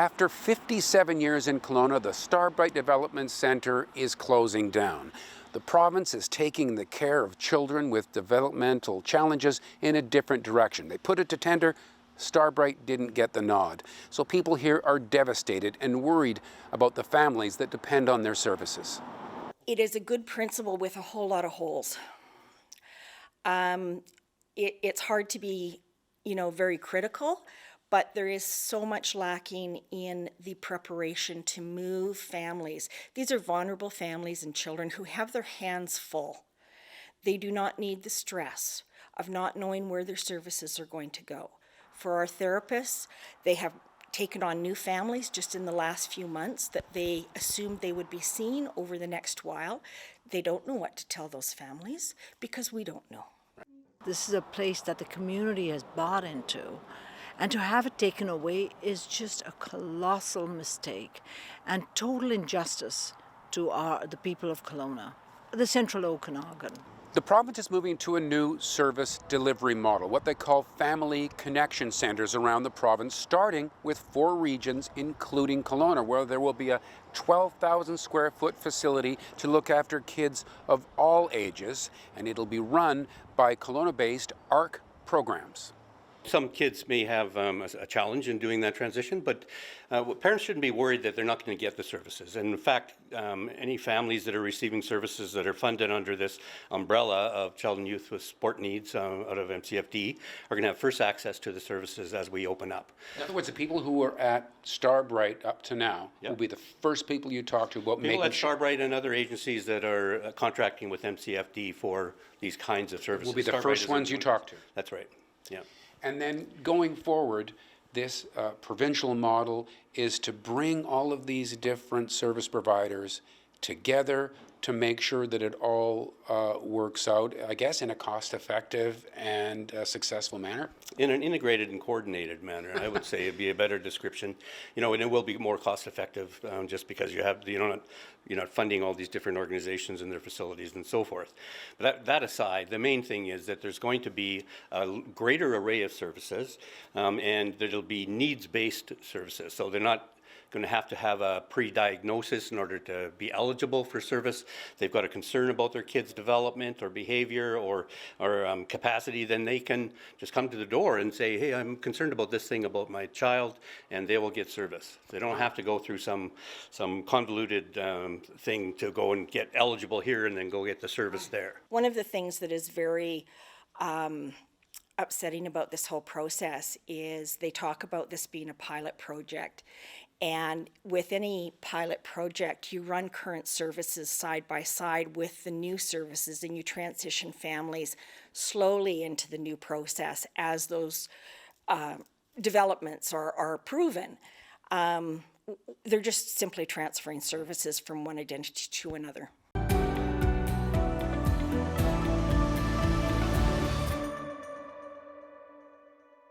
After 57 years in Kelowna, the Starbright Development Centre is closing down. The province is taking the care of children with developmental challenges in a different direction. They put it to tender. Starbright didn't get the nod. So people here are devastated and worried about the families that depend on their services. It is a good principle with a whole lot of holes. It's hard to be, very critical, but there is so much lacking in the preparation to move families. These are vulnerable families and children who have their hands full. They do not need the stress of not knowing where their services are going to go. For our therapists, they have taken on new families just in the last few months that they assumed they would be seeing over the next while. They don't know what to tell those families because we don't know. This is a place that the community has bought into, and to have it taken away is just a colossal mistake and total injustice to the people of Kelowna, the Central Okanagan. The province is moving to a new service delivery model, what they call family connection centres around the province, starting with 4 regions, including Kelowna, where there will be a 12,000 square foot facility to look after kids of all ages, and it'll be run by Kelowna-based ARC programs. Some kids may have a challenge in doing that transition, but parents shouldn't be worried that they're not going to get the services. And in fact, any families that are receiving services that are funded under this umbrella of child and youth with support needs out of MCFD are going to have first access to the services as we open up. In other words, the people who were at Starbright up to now will be the first people you talk to about people at Starbright and other agencies that are contracting with MCFD for these kinds of services. Will be the first ones you talk to. That's right, yeah. And then going forward, this provincial model is to bring all of these different service providers together to make sure that it all works out, I guess, in a cost-effective and successful manner? In an integrated and coordinated manner, I would say it'd be a better description. And it will be more cost-effective just because you're not funding all these different organizations and their facilities and so forth. But that aside, the main thing is that there's going to be a greater array of services, and there'll be needs-based services. So they're not going to have a pre-diagnosis in order to be eligible for service. They've got a concern about their kids' development or behavior or capacity, then they can just come to the door and say, hey, I'm concerned about this thing about my child, and they will get service. They don't have to go through some convoluted thing to go and get eligible here and then go get the service there. One of the things that is very upsetting about this whole process is they talk about this being a pilot project. And with any pilot project, you run current services side by side with the new services, and you transition families slowly into the new process as those developments are proven. They're just simply transferring services from one identity to another.